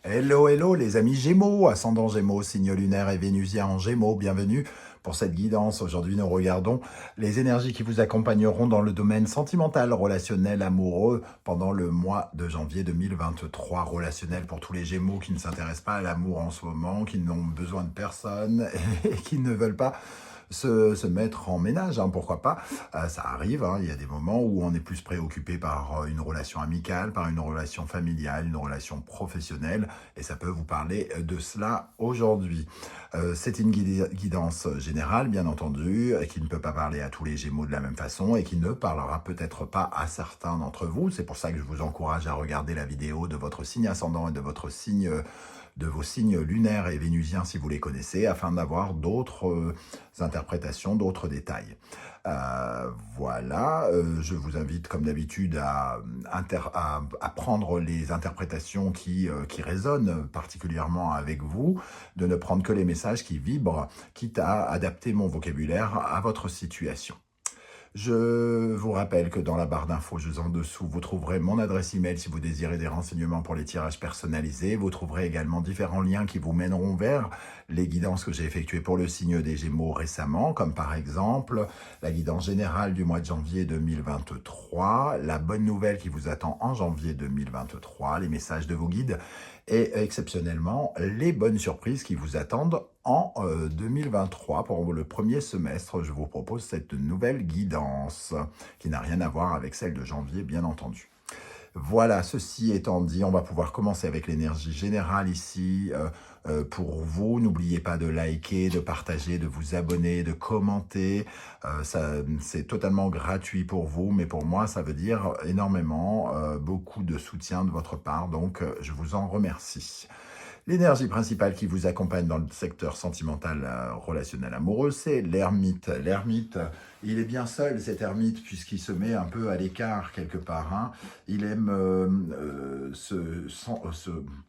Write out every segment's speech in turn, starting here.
Hello, hello les amis Gémeaux, ascendant Gémeaux, signe lunaire et vénusien en Gémeaux, bienvenue pour cette guidance. Aujourd'hui nous regardons les énergies qui vous accompagneront dans le domaine sentimental, relationnel, amoureux pendant le mois de janvier 2023. Relationnel pour tous les Gémeaux qui ne s'intéressent pas à l'amour en ce moment, qui n'ont besoin de personne et qui ne veulent pas se mettre en ménage, hein, pourquoi pas. Ça arrive, hein, il y a des moments où on est plus préoccupé par une relation amicale, par une relation familiale, une relation professionnelle, et ça peut vous parler de cela aujourd'hui. C'est une guidance générale, bien entendu, qui ne peut pas parler à tous les Gémeaux de la même façon et qui ne parlera peut-être pas à certains d'entre vous. C'est pour ça que je vous encourage à regarder la vidéo de votre signe ascendant et de votre signe de vos signes lunaires et vénusiens si vous les connaissez, afin d'avoir d'autres interprétations, d'autres détails. Voilà, je vous invite comme d'habitude à prendre les interprétations qui résonnent particulièrement avec vous, de ne prendre que les messages qui vibrent, quitte à adapter mon vocabulaire à votre situation. Je vous rappelle que dans la barre d'infos juste en dessous, vous trouverez mon adresse email si vous désirez des renseignements pour les tirages personnalisés. Vous trouverez également différents liens qui vous mèneront vers les guidances que j'ai effectuées pour le signe des Gémeaux récemment, comme par exemple la guidance générale du mois de janvier 2023, la bonne nouvelle qui vous attend en janvier 2023, les messages de vos guides et exceptionnellement les bonnes surprises qui vous attendent en 2023 pour le premier semestre. Je vous propose cette nouvelle guidance qui n'a rien à voir avec celle de janvier, bien entendu. Voilà, ceci étant dit, on va pouvoir commencer avec l'énergie générale ici. Pour vous, n'oubliez pas de liker, de partager, de vous abonner, de commenter. C'est totalement gratuit pour vous, mais pour moi, ça veut dire énormément, beaucoup de soutien de votre part, donc je vous en remercie. L'énergie principale qui vous accompagne dans le secteur sentimental, relationnel, amoureux, c'est l'ermite. L'ermite, il est bien seul, cet ermite, puisqu'il se met un peu à l'écart quelque part, hein. Il aime se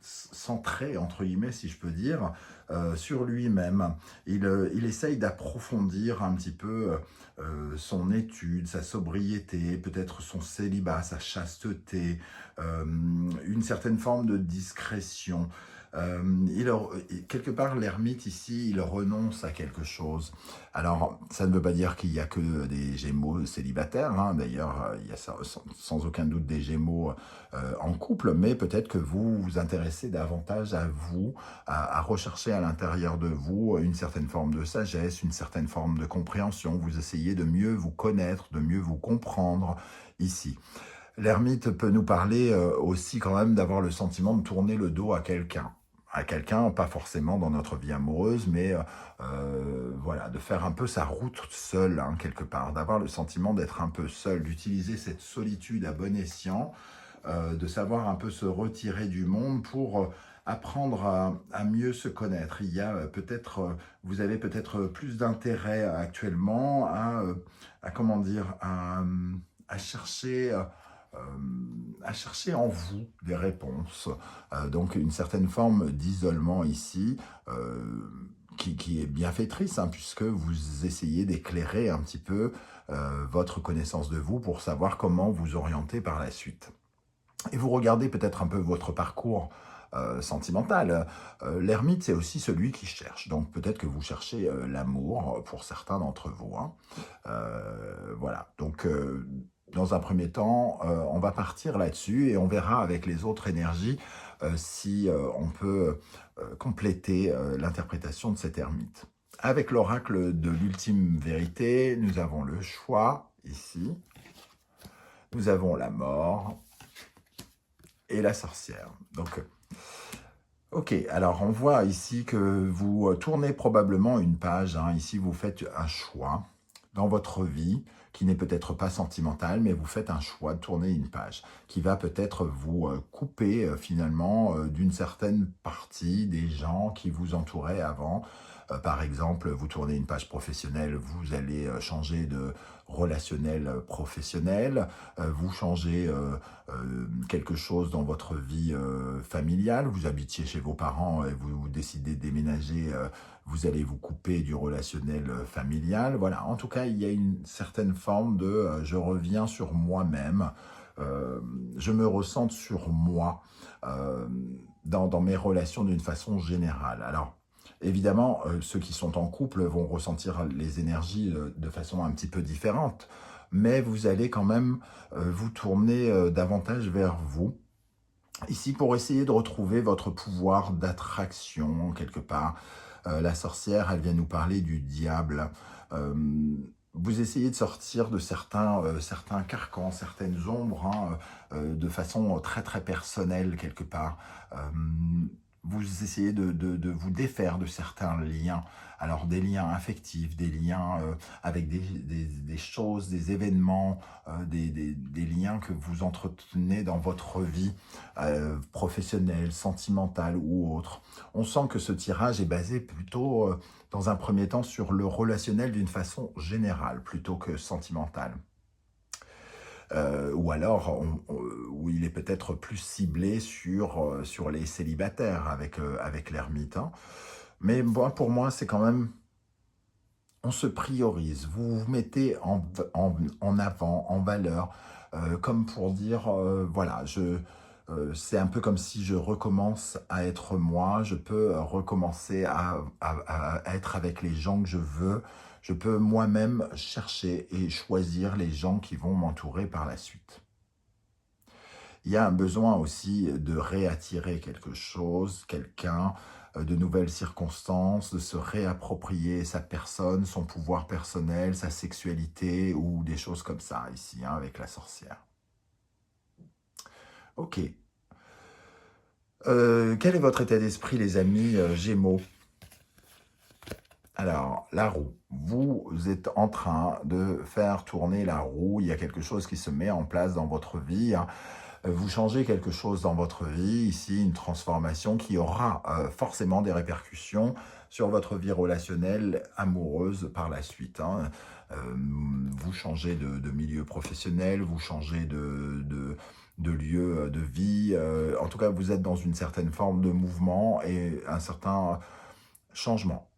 centrer, entre guillemets, si je peux dire, sur lui-même. Il essaye d'approfondir un petit peu son étude, sa sobriété, peut-être son célibat, sa chasteté, une certaine forme de discrétion. Quelque part, l'ermite ici, il renonce à quelque chose. Alors, ça ne veut pas dire qu'il n'y a que des Gémeaux célibataires, hein. D'ailleurs, il y a sans aucun doute des Gémeaux en couple, mais peut-être que vous vous intéressez davantage à vous, à rechercher à l'intérieur de vous une certaine forme de sagesse, une certaine forme de compréhension. Vous essayez de mieux vous connaître, de mieux vous comprendre ici. L'ermite peut nous parler aussi quand même d'avoir le sentiment de tourner le dos à quelqu'un. À quelqu'un, pas forcément dans notre vie amoureuse, mais voilà, de faire un peu sa route seul, hein, quelque part, d'avoir le sentiment d'être un peu seul, d'utiliser cette solitude à bon escient, de savoir un peu se retirer du monde pour apprendre à mieux se connaître. Il y a peut-être, vous avez peut-être plus d'intérêt actuellement à comment dire, chercher à chercher en vous des réponses. Donc une certaine forme d'isolement ici, qui est bienfaitrice, hein, puisque vous essayez d'éclairer un petit peu votre connaissance de vous pour savoir comment vous orienter par la suite. Et vous regardez peut-être un peu votre parcours sentimental. L'ermite, c'est aussi celui qui cherche. Donc peut-être que vous cherchez l'amour pour certains d'entre vous, hein. Voilà. Donc dans un premier temps, on va partir là-dessus et on verra avec les autres énergies si on peut compléter l'interprétation de cet ermite. Avec l'oracle de l'ultime vérité, nous avons le choix ici, nous avons la mort et la sorcière. Donc, ok, alors on voit ici que vous tournez probablement une page, hein. Ici, vous faites un choix dans votre vie qui n'est peut-être pas sentimental, mais vous faites un choix de tourner une page qui va peut-être vous couper finalement d'une certaine partie des gens qui vous entouraient avant. Par exemple, vous tournez une page professionnelle, vous allez changer de relationnel professionnel, vous changez quelque chose dans votre vie familiale, vous habitiez chez vos parents et vous décidez de déménager, vous allez vous couper du relationnel familial. Voilà, en tout cas, il y a une certaine forme de je reviens sur moi-même, je me ressens sur moi. dans mes relations d'une façon générale. Alors, évidemment, ceux qui sont en couple vont ressentir les énergies de façon un petit peu différente, mais vous allez quand même vous tourner davantage vers vous. Ici, pour essayer de retrouver votre pouvoir d'attraction, quelque part. La sorcière, elle vient nous parler du diable. Euh, Vous essayez de sortir de certains carcans, certaines ombres, hein, de façon très très personnelle, quelque part. Euh, vous essayez de vous défaire de certains liens. Alors des liens affectifs, des liens avec des choses, des événements, des liens que vous entretenez dans votre vie professionnelle, sentimentale ou autre. On sent que ce tirage est basé plutôt, dans un premier temps, sur le relationnel d'une façon générale, plutôt que sentimentale. Ou alors, où il est peut-être plus ciblé sur les célibataires avec l'ermite. Hein. Mais bon, pour moi, c'est quand même, on se priorise, vous vous mettez en avant, en valeur, comme pour dire, voilà, c'est un peu comme si je recommence à être moi, je peux recommencer à être avec les gens que je veux, je peux moi-même chercher et choisir les gens qui vont m'entourer par la suite. Il y a un besoin aussi de réattirer quelque chose, quelqu'un, de nouvelles circonstances, de se réapproprier sa personne, son pouvoir personnel, sa sexualité ou des choses comme ça ici, hein, avec la sorcière. Ok. Quel est votre état d'esprit, les amis Gémeaux? Alors, la roue. Vous êtes en train de faire tourner la roue. Il y a quelque chose qui se met en place dans votre vie. Hein. Vous changez quelque chose dans votre vie, ici une transformation qui aura forcément des répercussions sur votre vie relationnelle amoureuse par la suite. Hein. Vous changez de milieu professionnel, vous changez de lieu de vie. En tout cas, vous êtes dans une certaine forme de mouvement et un certain changement.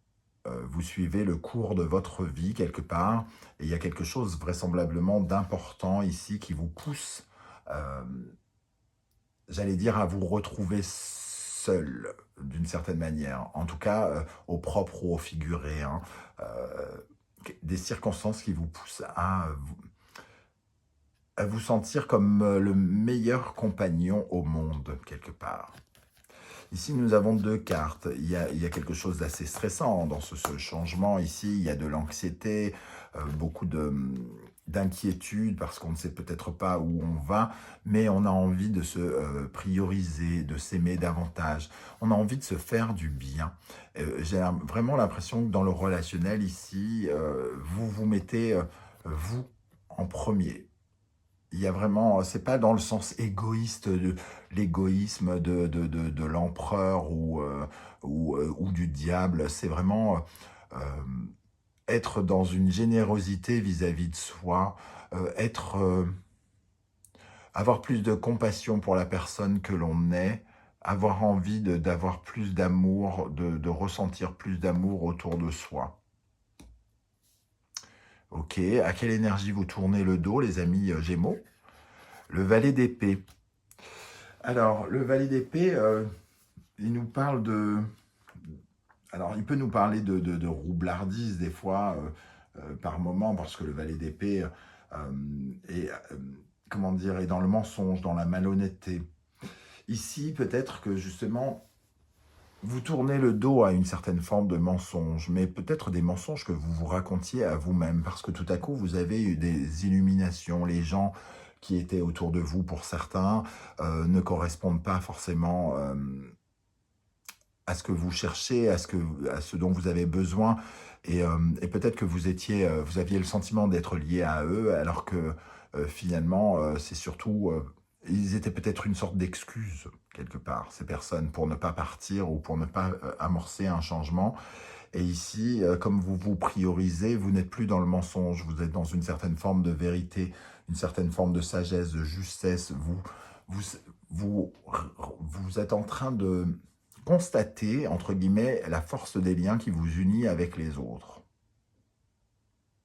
Vous suivez le cours de votre vie quelque part et il y a quelque chose vraisemblablement d'important ici qui vous pousse j'allais dire, à vous retrouver seul, d'une certaine manière. En tout cas, au propre ou au figuré. Hein. Des circonstances qui vous poussent à vous sentir comme le meilleur compagnon au monde, quelque part. Ici, nous avons deux cartes. Il y a quelque chose d'assez stressant dans ce changement. Ici, il y a de l'anxiété, beaucoup d'inquiétude parce qu'on ne sait peut-être pas où on va, mais on a envie de se prioriser, de s'aimer davantage. On a envie de se faire du bien. J'ai vraiment l'impression que dans le relationnel ici, vous vous mettez vous en premier. Il y a vraiment, c'est pas dans le sens égoïste, de l'égoïsme de l'empereur ou du diable. C'est vraiment être dans une générosité vis-à-vis de soi, avoir plus de compassion pour la personne que l'on est, avoir envie d'avoir plus d'amour, de ressentir plus d'amour autour de soi. Ok, à quelle énergie vous tournez le dos, les amis Gémeaux? Le valet d'épée. Alors, le valet d'épée, il nous parle de... Alors, il peut nous parler de roublardise des fois, par moment, parce que le valet d'épée est, comment dire, est dans le mensonge, dans la malhonnêteté. Ici, peut-être que justement, vous tournez le dos à une certaine forme de mensonge, mais peut-être des mensonges que vous vous racontiez à vous-même, parce que tout à coup, vous avez eu des illuminations, les gens qui étaient autour de vous, pour certains, ne correspondent pas forcément à ce que vous cherchez, à ce dont vous avez besoin, et peut-être que vous aviez le sentiment d'être lié à eux, alors que finalement, c'est surtout... ils étaient peut-être une sorte d'excuse, quelque part, ces personnes, pour ne pas partir ou pour ne pas amorcer un changement. Et ici, comme vous vous priorisez, vous n'êtes plus dans le mensonge, vous êtes dans une certaine forme de vérité, une certaine forme de sagesse, de justesse. Vous, vous, vous êtes en train de constater, entre guillemets, la force des liens qui vous unit avec les autres.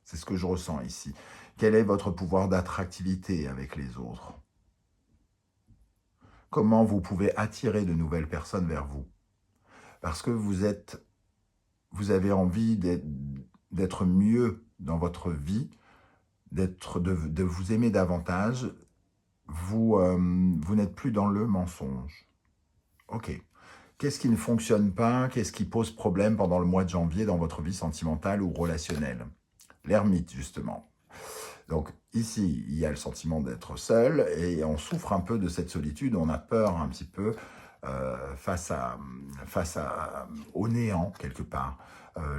C'est ce que je ressens ici. Quel est votre pouvoir d'attractivité avec les autres? Comment vous pouvez attirer de nouvelles personnes vers vous? Parce que vous avez envie d'être mieux dans votre vie, de vous aimer davantage. Vous n'êtes plus dans le mensonge. Ok. Qu'est-ce qui ne fonctionne pas? Qu'est-ce qui pose problème pendant le mois de janvier dans votre vie sentimentale ou relationnelle? L'ermite, justement. Donc ici, il y a le sentiment d'être seul et on souffre un peu de cette solitude, on a peur un petit peu face au néant quelque part.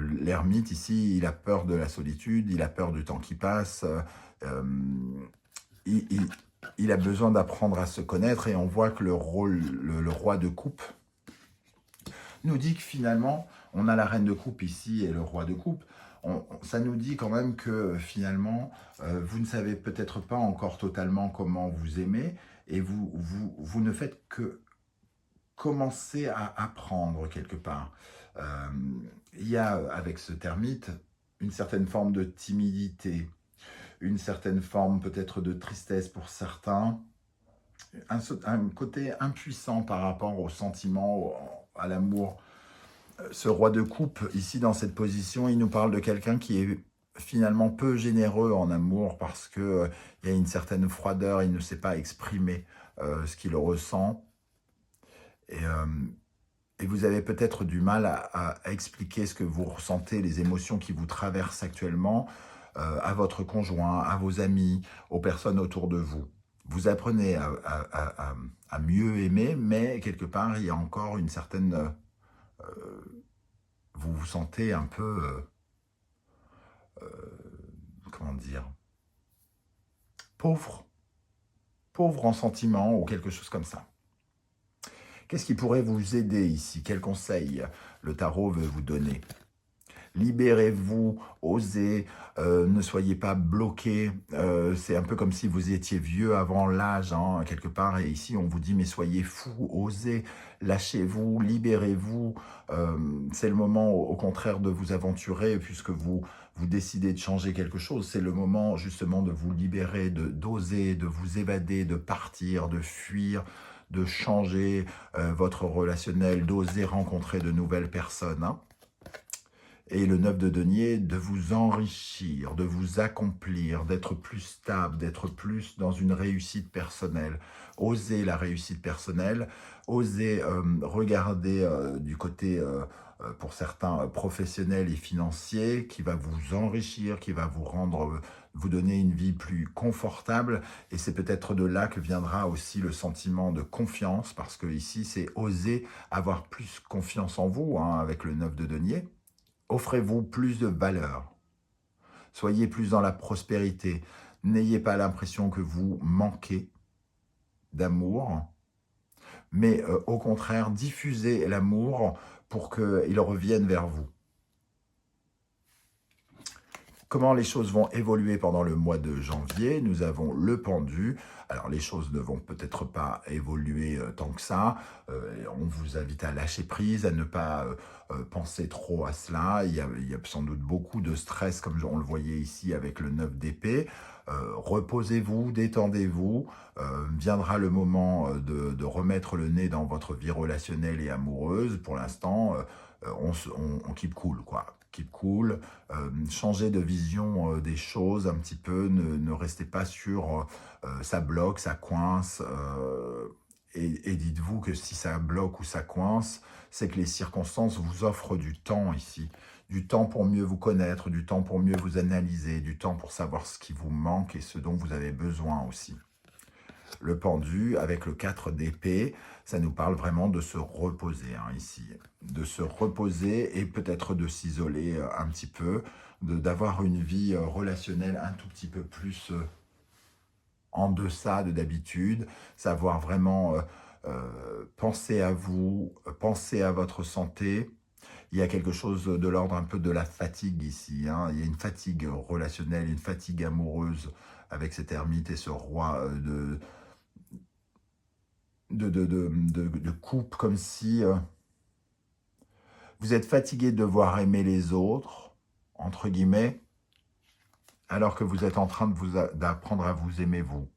L'ermite ici, il a peur de la solitude, il a peur du temps qui passe, euh, il, il- il a besoin d'apprendre à se connaître et on voit que le roi de coupe nous dit que finalement, on a la reine de coupe ici et le roi de coupe. Ça nous dit quand même que finalement, vous ne savez peut-être pas encore totalement comment vous aimez et vous ne faites que commencer à apprendre quelque part. Euh, il y a avec ce termite une certaine forme de timidité, une certaine forme peut-être de tristesse pour certains, un côté impuissant par rapport au sentiment, à l'amour. Ce roi de coupe, ici dans cette position, il nous parle de quelqu'un qui est finalement peu généreux en amour parce que il y a une certaine froideur, il ne sait pas exprimer ce qu'il ressent. Et, euh, et vous avez peut-être du mal à expliquer ce que vous ressentez, les émotions qui vous traversent actuellement à votre conjoint, à vos amis, aux personnes autour de vous. Vous apprenez à mieux aimer, mais quelque part, il y a encore une certaine... vous vous sentez un peu... comment dire, pauvre, pauvre en sentiment ou quelque chose comme ça. Qu'est-ce qui pourrait vous aider ici? Quel conseil le tarot veut vous donner? Libérez-vous, osez, ne soyez pas bloqués. C'est un peu comme si vous étiez vieux avant l'âge, hein, quelque part. Et ici, on vous dit, mais soyez fous, osez, lâchez-vous, libérez-vous. C'est le moment, au contraire, de vous aventurer, puisque vous décidez de changer quelque chose. C'est le moment, justement, de vous libérer, d'oser, de vous évader, de partir, de fuir, de changer votre relationnel, d'oser rencontrer de nouvelles personnes, hein. Et le 9 de denier, de vous enrichir, de vous accomplir, d'être plus stable, d'être plus dans une réussite personnelle. Osez la réussite personnelle, osez regarder du côté, pour certains, professionnel et financier, qui va vous enrichir, qui va vous rendre, vous donner une vie plus confortable. Et c'est peut-être de là que viendra aussi le sentiment de confiance, parce que ici, c'est oser avoir plus confiance en vous, hein, avec le 9 de denier. Offrez-vous plus de valeur. Soyez plus dans la prospérité. N'ayez pas l'impression que vous manquez d'amour, mais au contraire, diffusez l'amour pour qu'il revienne vers vous. Comment les choses vont évoluer pendant le mois de janvier? Nous avons le pendu. Alors, les choses ne vont peut-être pas évoluer tant que ça. On vous invite à lâcher prise, à ne pas penser trop à cela. Il y a sans doute beaucoup de stress, comme on le voyait ici avec le 9 d'épée. Reposez-vous, détendez-vous. Viendra le moment de remettre le nez dans votre vie relationnelle et amoureuse. Pour l'instant, on keep cool, quoi. Keep cool, changer de vision des choses un petit peu, ne restez pas sur ça bloque, ça coince, et dites-vous que si ça bloque ou ça coince, c'est que les circonstances vous offrent du temps ici, du temps pour mieux vous connaître, du temps pour mieux vous analyser, du temps pour savoir ce qui vous manque et ce dont vous avez besoin aussi. Le pendu, avec le 4 d'épée, ça nous parle vraiment de se reposer, hein, ici. De se reposer et peut-être de s'isoler un petit peu, d'avoir une vie relationnelle un tout petit peu plus en deçà de d'habitude, savoir vraiment penser à vous, penser à votre santé. Il y a quelque chose de l'ordre un peu de la fatigue ici, hein. Il y a une fatigue relationnelle, une fatigue amoureuse avec cet ermite et ce roi de coupe, comme si vous êtes fatigué de devoir aimer les autres, entre guillemets, alors que vous êtes en train d'apprendre à vous aimer vous.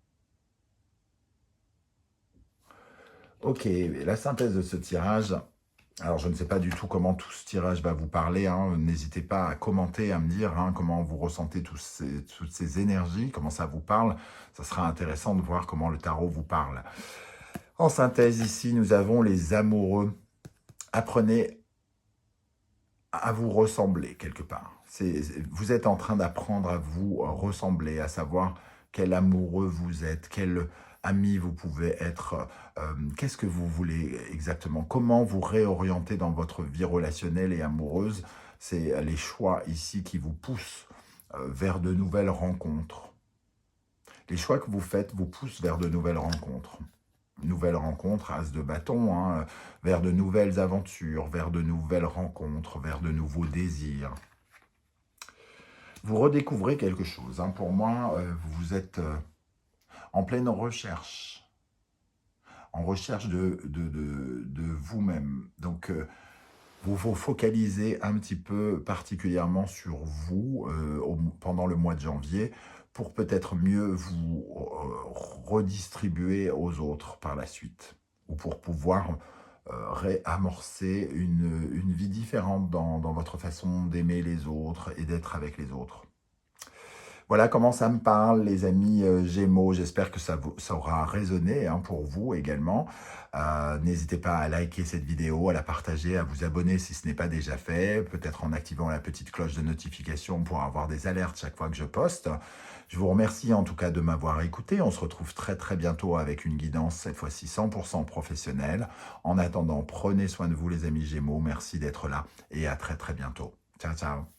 Ok, la synthèse de ce tirage. Alors, je ne sais pas du tout comment tout ce tirage va vous parler. Hein. N'hésitez pas à commenter, à me dire comment vous ressentez toutes ces énergies, comment ça vous parle. Ça sera intéressant de voir comment le tarot vous parle. En synthèse, ici, nous avons les amoureux. Apprenez à vous ressembler quelque part. Vous êtes en train d'apprendre à vous ressembler, à savoir quel amoureux vous êtes, quel ami vous pouvez être, qu'est-ce que vous voulez exactement, comment vous réorienter dans votre vie relationnelle et amoureuse. C'est les choix ici qui vous poussent vers de nouvelles rencontres. Les choix que vous faites vous poussent vers de nouvelles rencontres. Nouvelles rencontres, as de bâton, hein, vers de nouvelles aventures, vers de nouvelles rencontres, vers de nouveaux désirs. Vous redécouvrez quelque chose. Hein. Pour moi, vous êtes en pleine recherche. En recherche de vous-même. Donc, vous vous focalisez un petit peu particulièrement sur vous pendant le mois de janvier pour peut-être mieux vous redistribuer aux autres par la suite ou pour pouvoir réamorcer une vie différente dans votre façon d'aimer les autres et d'être avec les autres. Voilà comment ça me parle, les amis Gémeaux. J'espère que ça aura résonné hein, pour vous également. N'hésitez pas à liker cette vidéo, à la partager, à vous abonner si ce n'est pas déjà fait, peut-être en activant la petite cloche de notification pour avoir des alertes chaque fois que je poste. Je vous remercie en tout cas de m'avoir écouté. On se retrouve très bientôt avec une guidance, cette fois-ci 100% professionnelle. En attendant, prenez soin de vous les amis Gémeaux. Merci d'être là et à très bientôt. Ciao, ciao.